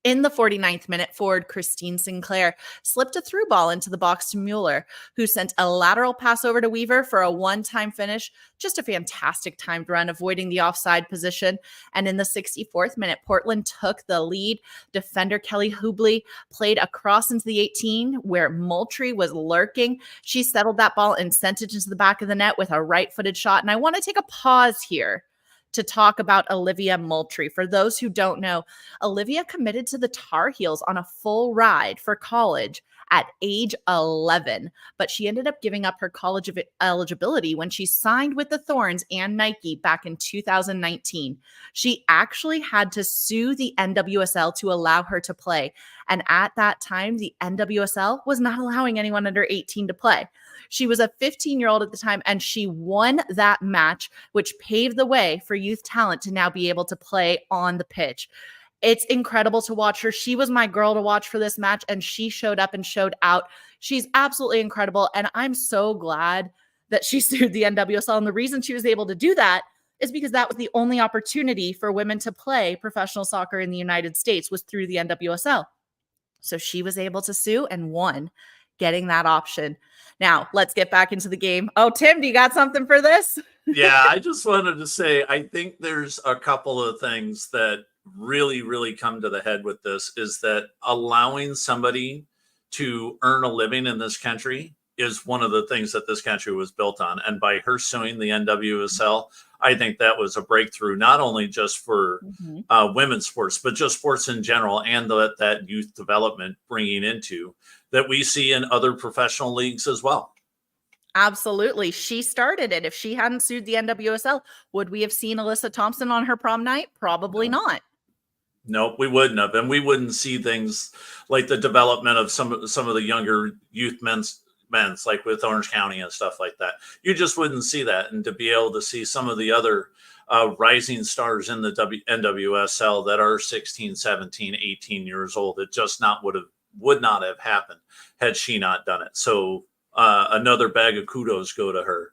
In the 49th minute, forward Christine Sinclair slipped a through ball into the box to Mueller, who sent a lateral pass over to Weaver for a one-time finish. Just a fantastic timed run, avoiding the offside position. And in the 64th minute, Portland took the lead. Defender Kelly Hubley played across into the 18 where Moultrie was lurking. She settled that ball and sent it into the back of the net with a right-footed shot. And I want to take a pause here to talk about Olivia Moultrie. For those who don't know, Olivia committed to the Tar Heels on a full ride for college at age 11, but she ended up giving up her college eligibility when she signed with the Thorns and Nike back in 2019. She actually had to sue the NWSL to allow her to play. And at that time, the NWSL was not allowing anyone under 18 to play. She was a 15-year-old at the time, and she won that match, which paved the way for youth talent to now be able to play on the pitch. It's incredible to watch her. She was my girl to watch for this match, and she showed up and showed out. She's absolutely incredible, and I'm so glad that she sued the NWSL. And the reason she was able to do that is because that was the only opportunity for women to play professional soccer in the United States was through the NWSL. So she was able to sue and won, getting that option. Now, let's get back into the game. Oh, Tim, do you got something for this? Yeah, I just wanted to say, I think there's a couple of things that really come to the head with this is that allowing somebody to earn a living in this country is one of the things that this country was built on. And by her suing the NWSL, I think that was a breakthrough, not only just for women's sports, but just sports in general, and that youth development bringing into that we see in other professional leagues as well. Absolutely. She started it. If she hadn't sued the NWSL, would we have seen Alyssa Thompson on her prom night? Probably not. Nope, we wouldn't have. And we wouldn't see things like the development of some of the younger youth men's like with Orange County and stuff like that. You just wouldn't see that. And to be able to see some of the other rising stars in the NWSL that are 16, 17, 18 years old, it just would not have happened had she not done it. So another bag of kudos go to her.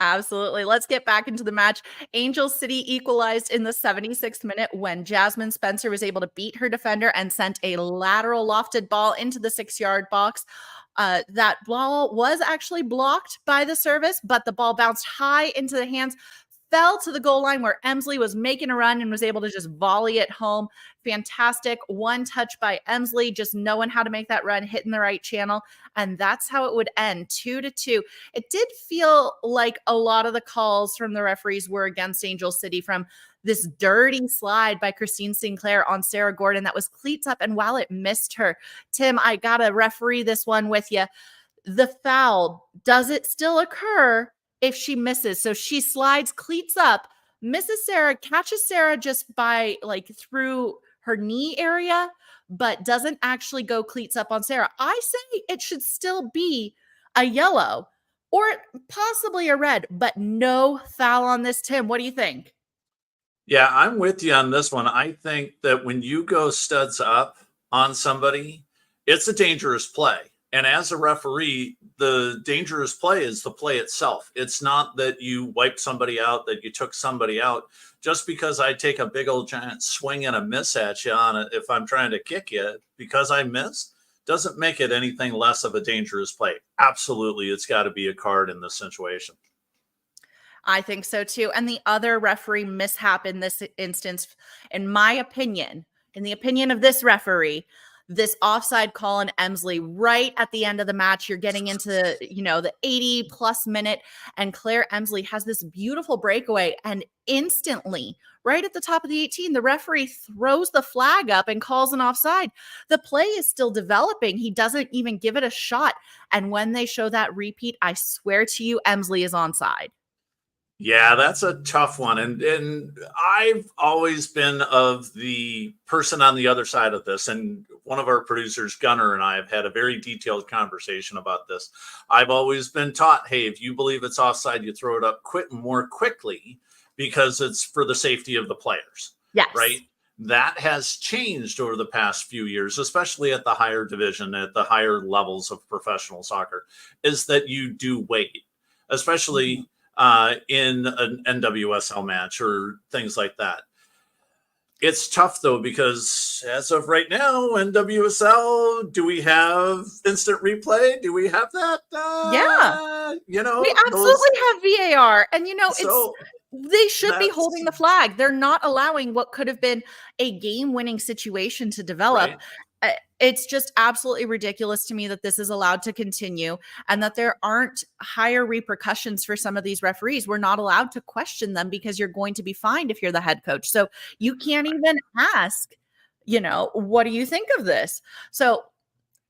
Absolutely. Let's get back into the match. Angel City equalized in the 76th minute when Jasmine Spencer was able to beat her defender and sent a lateral lofted ball into the 6-yard box. That ball was actually blocked by the service, but the ball bounced high into the hands, fell to the goal line where Emsley was making a run and was able to just volley it home. Fantastic one touch by Emsley, just knowing how to make that run, hitting the right channel. And that's how it would end, 2-2. It did feel like a lot of the calls from the referees were against Angel City, from this dirty slide by Christine Sinclair on Sarah Gordon that was cleats up, and while it missed her. Tim, I got to referee this one with you. The foul, does it still occur if she misses? So she slides cleats up, misses Sarah, catches Sarah just by through her knee area, but doesn't actually go cleats up on Sarah. I say it should still be a yellow or possibly a red, but no foul on this. Tim, what do you think? Yeah, I'm with you on this one. I think that when you go studs up on somebody, it's a dangerous play. And as a referee, the dangerous play is the play itself. It's not that you wiped somebody out, that you took somebody out. Just because I take a big old giant swing and a miss at you on it, if I'm trying to kick you, because I missed, doesn't make it anything less of a dangerous play. Absolutely, it's got to be a card in this situation. I think so too. And the other referee mishap in this instance, in my opinion, in the opinion of this referee, this offside call on Emsley right at the end of the match. You're getting into the 80 plus minute, and Claire Emsley has this beautiful breakaway, and instantly right at the top of the 18, the referee throws the flag up and calls an offside. The play is still developing. He doesn't even give it a shot. And when they show that repeat, I swear to you, Emsley is onside. Yeah, that's a tough one. And I've always been of the person on the other side of this. And one of our producers, Gunnar, and I have had a very detailed conversation about this. I've always been taught, hey, if you believe it's offside, you throw it up more quickly because it's for the safety of the players. Yes. Right? That has changed over the past few years, especially at the higher division, at the higher levels of professional soccer, is that you do wait, especially in an NWSL match or things like that. It's tough though, because as of right now, NWSL, do we have instant replay? Do we have that? Yeah, we Those. absolutely have VAR. And, So they should be that's holding the flag. They're not allowing what could have been a game-winning situation to develop. right. It's just absolutely ridiculous to me that this is allowed to continue and that there aren't higher repercussions for some of these referees. We're not allowed to question them because you're going to be fined if you're the head coach. So you can't even ask, what do you think of this? So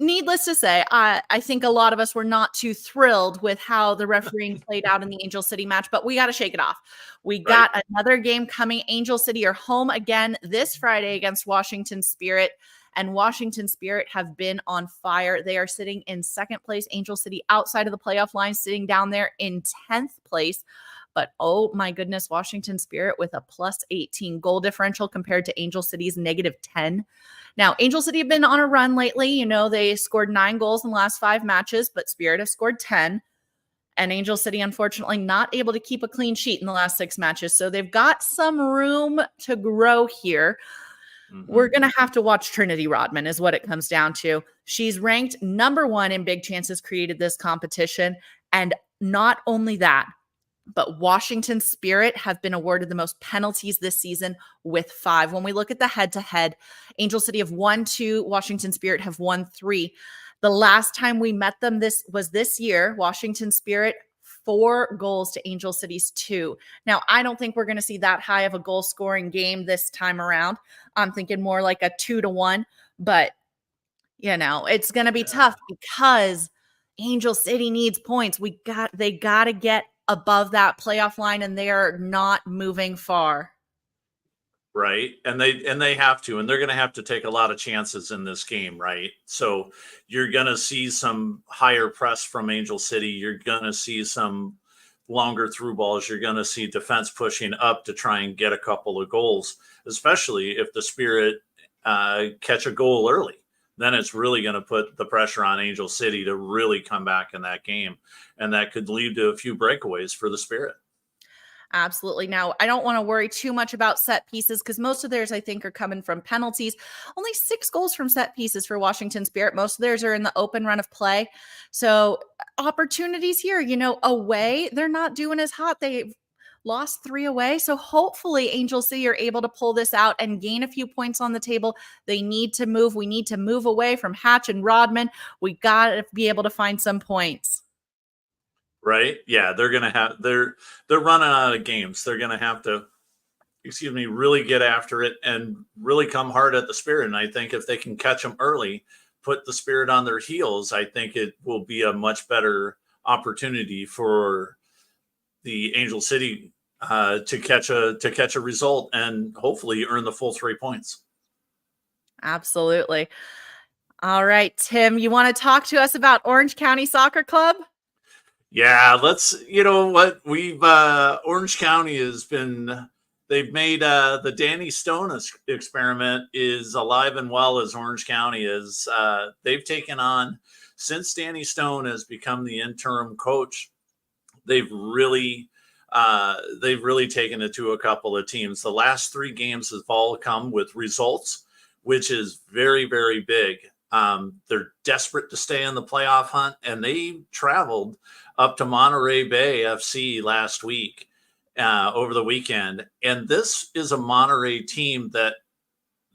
needless to say, I think a lot of us were not too thrilled with how the refereeing played out in the Angel City match, but we got to shake it off. We got another game coming. Angel City are home again this Friday against Washington Spirit, and Washington Spirit have been on fire. They are sitting in second place. Angel City outside of the playoff line, sitting down there in 10th place. But oh my goodness, Washington Spirit with a plus 18 goal differential compared to Angel City's negative 10. Now, Angel City have been on a run lately. They scored 9 goals in the last 5 matches, but Spirit have scored 10. And Angel City, unfortunately, not able to keep a clean sheet in the last 6 matches. So they've got some room to grow here. We're going to have to watch Trinity Rodman is what it comes down to. She's ranked number 1 in big chances created this competition. And not only that, but Washington Spirit have been awarded the most penalties this season with 5. When we look at the head-to-head, Angel City have won 2, Washington Spirit have won 3. The last time we met them was this year. Washington Spirit 4 goals to Angel City's 2. Now, I don't think we're going to see that high of a goal-scoring game this time around. I'm thinking more like a 2-1, but it's going to be tough because Angel City needs points. They got to get above that playoff line, and they are not moving far. Right. And they have to, and they're going to have to take a lot of chances in this game. Right. So you're going to see some higher press from Angel City. You're going to see some longer through balls. You're going to see defense pushing up to try and get a couple of goals, especially if the Spirit catch a goal early. Then it's really going to put the pressure on Angel City to really come back in that game. And that could lead to a few breakaways for the Spirit. Absolutely. Now, I don't want to worry too much about set pieces because most of theirs, I think, are coming from penalties. Only 6 goals from set pieces for Washington Spirit. Most of theirs are in the open run of play. So opportunities here, away, they're not doing as hot. They've lost 3 away. So hopefully Angel City are able to pull this out and gain a few points on the table. They need to move. We need to move away from Hatch and Rodman. We got to be able to find some points. Right. Yeah. They're running out of games. They're going to have to, really get after it and really come hard at the Spirit. And I think if they can catch them early, put the Spirit on their heels, I think it will be a much better opportunity for the Angel City to catch a result and hopefully earn the full 3 points. Absolutely. All right, Tim, you want to talk to us about Orange County Soccer Club? Yeah, we've Orange County they've made the Danny Stone experiment is alive and well as Orange County is. They've taken on, since Danny Stone has become the interim coach, they've really taken it to a couple of teams. The last 3 games have all come with results, which is very, very big. They're desperate to stay in the playoff hunt, and they traveled up to Monterey Bay FC last week, over the weekend. And this is a Monterey team that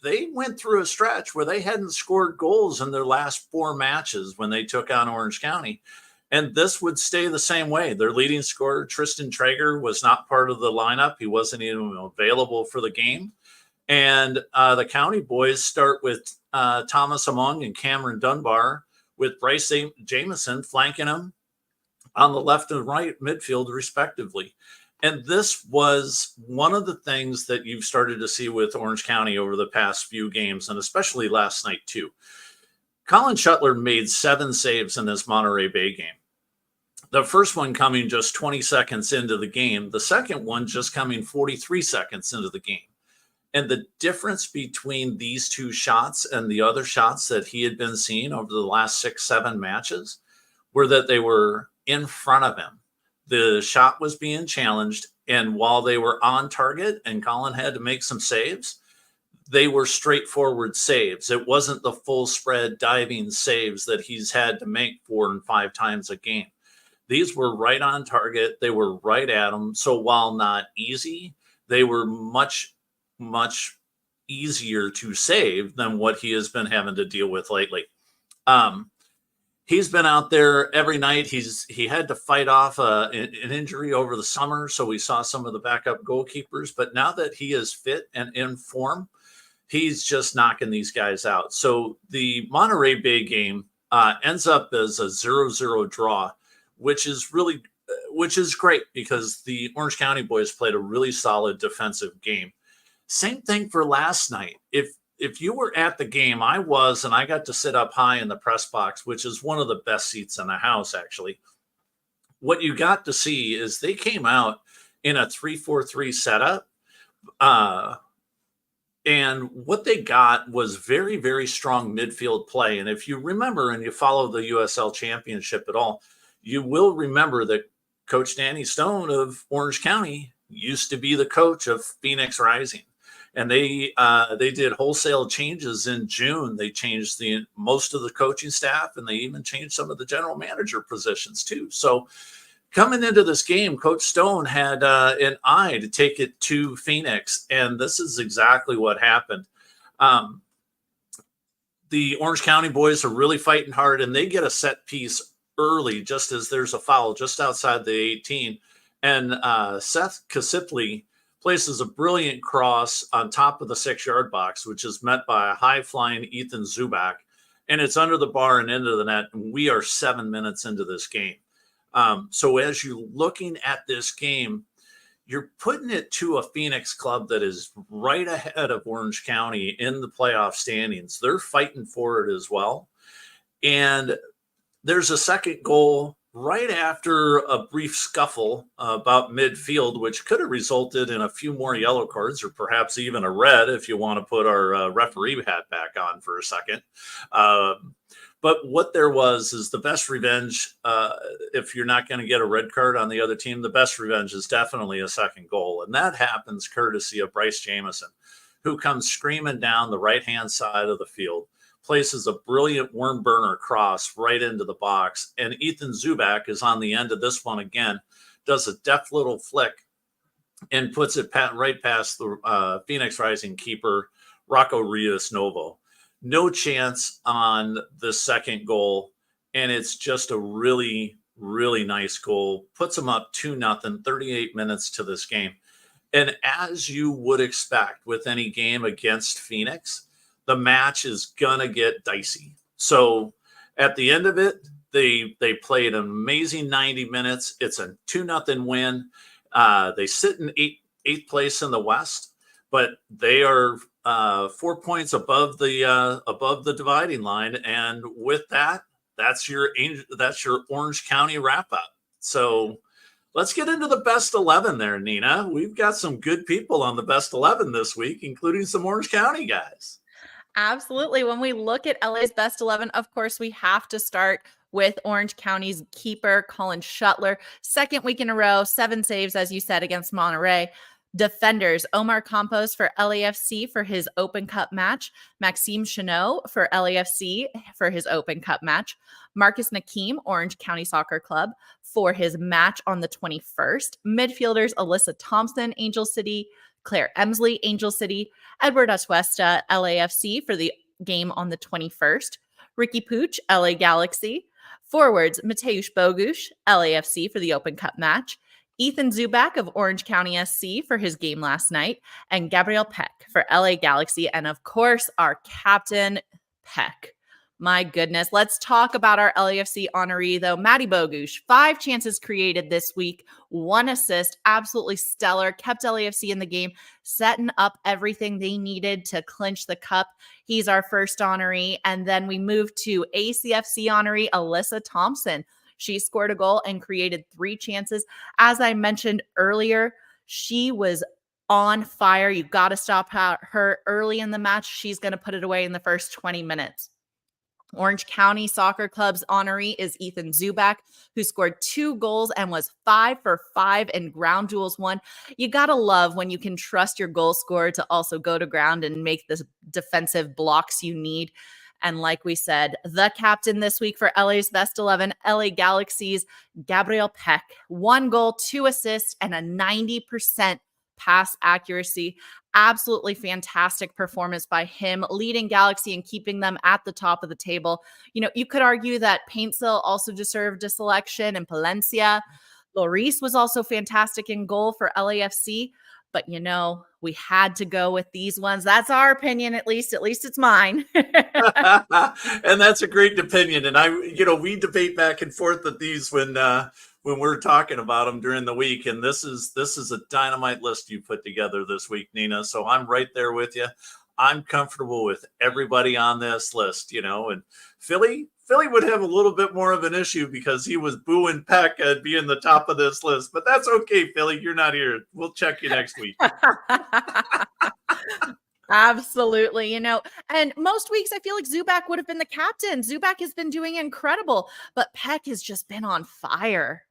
they went through a stretch where they hadn't scored goals in their last 4 matches when they took on Orange County. And this would stay the same way. Their leading scorer, Tristan Traeger, was not part of the lineup. He wasn't even available for the game. And the County boys start with Thomas Among and Cameron Dunbar, with Bryce Jameson flanking them on the left and right midfield, respectively. And this was one of the things that you've started to see with Orange County over the past few games, and especially last night, too. Colin Shuttler made 7 saves in this Monterey Bay game. The first one coming just 20 seconds into the game. The second one just coming 43 seconds into the game. And the difference between these 2 shots and the other shots that he had been seeing over the last 6-7 matches were that they were in front of him. The shot was being challenged, and while they were on target and Colin had to make some saves, they were straightforward saves. It wasn't the full spread diving saves that he's had to make 4 and 5 times a game. These were right on target. They were right at him. So while not easy, they were much, much easier to save than what he has been having to deal with lately. He's been out there every night. He had to fight off an injury over the summer, so we saw some of the backup goalkeepers. But now that he is fit and in form, he's just knocking these guys out. So the Monterey Bay game ends up as a 0-0 draw, which is great because the Orange County boys played a really solid defensive game. Same thing for last night. If you were at the game, I was, and I got to sit up high in the press box, which is one of the best seats in the house, actually. What you got to see is they came out in a 3-4-3 setup. And what they got was very, very strong midfield play. And if you remember and you follow the USL Championship at all, you will remember that Coach Danny Stone of Orange County used to be the coach of Phoenix Rising. And they did wholesale changes in June. They changed most of the coaching staff, and they even changed some of the general manager positions too. So coming into this game, Coach Stone had an eye to take it to Phoenix, and this is exactly what happened. The Orange County boys are really fighting hard, and they get a set piece early just as there's a foul just outside the 18. And Seth Kasipley places a brilliant cross on top of the 6-yard box, which is met by a high-flying Ethan Zubak, and it's under the bar and into the net, and we are 7 minutes into this game. So as you're looking at this game, you're putting it to a Phoenix club that is right ahead of Orange County in the playoff standings. They're fighting for it as well. And there's a second goal right after a brief scuffle about midfield, which could have resulted in a few more yellow cards or perhaps even a red if you want to put our referee hat back on for a second. But what there was is the best revenge. If you're not going to get a red card on the other team, the best revenge is definitely a second goal. And that happens courtesy of Bryce Jamison, who comes screaming down the right-hand side of the field, places a brilliant worm burner cross right into the box. And Ethan Zubak is on the end of this one again, does a deft little flick and puts it right past the Phoenix Rising keeper, Rocco Rios Novo. No chance on the second goal. And it's just a really, really nice goal. Puts them up 2-0, 38 minutes to this game. And as you would expect with any game against Phoenix, the match is going to get dicey. So at the end of it, they played an amazing 90 minutes. It's a 2-0 win. They sit in eighth place in the West, but they are 4 points above the dividing line. And with that, that's your Orange County wrap up. So let's get into the best 11 there, Nina. We've got some good people on the best 11 this week, including some Orange County guys. Absolutely. When we look at LA's best 11, of course, we have to start with Orange County's keeper, Colin Shuttler. Second week in a row, 7 saves, as you said, against Monterey. Defenders, Omar Campos for LAFC for his Open Cup match. Maxime Chenot for LAFC for his Open Cup match. Marcus Nakim, Orange County Soccer Club, for his match on the 21st. Midfielders, Alyssa Thompson, Angel City. Claire Emsley, Angel City. Edward Atuesta, LAFC for the game on the 21st. Ricky Pooch, LA Galaxy. Forwards, Mateusz Bogusz, LAFC for the Open Cup match. Ethan Zubak of Orange County SC for his game last night. And Gabriel Peck for LA Galaxy. And of course, our captain, Peck. My goodness. Let's talk about our LAFC honoree, though. Matty Bogusz, 5 chances created this week, 1 assist, absolutely stellar, kept LAFC in the game, setting up everything they needed to clinch the cup. He's our first honoree. And then we move to ACFC honoree, Alyssa Thompson. She scored a goal and created 3 chances. As I mentioned earlier, she was on fire. You got to stop her early in the match. She's going to put it away in the first 20 minutes. Orange County Soccer Club's honoree is Ethan Zubak, who scored 2 goals and was 5 for 5 in ground duels won. You got to love when you can trust your goal scorer to also go to ground and make the defensive blocks you need. And like we said, the captain this week for LA's Best 11, LA Galaxy's Gabriel Peck, 1 goal, 2 assists, and a 90% pass accuracy. Absolutely fantastic performance by him, leading Galaxy and keeping them at the top of the table. You know, you could argue that Paintsville also deserved a selection, and Palencia. Lloris was also fantastic in goal for LAFC. But, you know, we had to go with these ones. That's our opinion, at least. At least it's mine. And that's a great opinion. And we debate back and forth with these when we're talking about them during the week. And this is a dynamite list you put together this week, Nina. So I'm right there with you. I'm comfortable with everybody on this list, and Philly would have a little bit more of an issue because he was booing Peck at being the top of this list, but that's okay, Philly. You're not here. We'll check you next week. Absolutely. And most weeks I feel like Zubak would have been the captain. Zubak has been doing incredible, but Peck has just been on fire.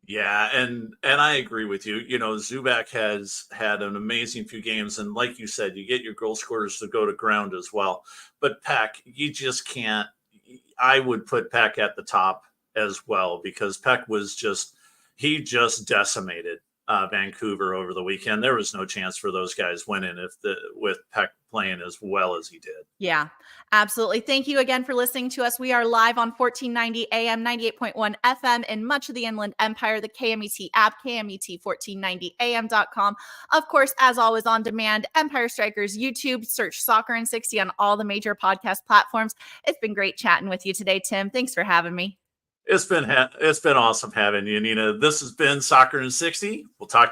Yeah, and I agree with you. Zubak has had an amazing few games, and like you said, you get your goal scorers to go to ground as well. But Peck, you just can't. I would put Peck at the top as well because Peck was just decimated Vancouver over the weekend. There was no chance for those guys winning with Peck playing as well as he did. Yeah, absolutely. Thank you again for listening to us. We are live on 1490 AM, 98.1 FM in much of the Inland Empire, the KMET app, KMET1490am.com. Of course, as always, on demand, Empire Strykers YouTube, search Soccer in 60 on all the major podcast platforms. It's been great chatting with you today, Tim. Thanks for having me. It's been awesome having you, Nina. This has been Soccer in 60. We'll talk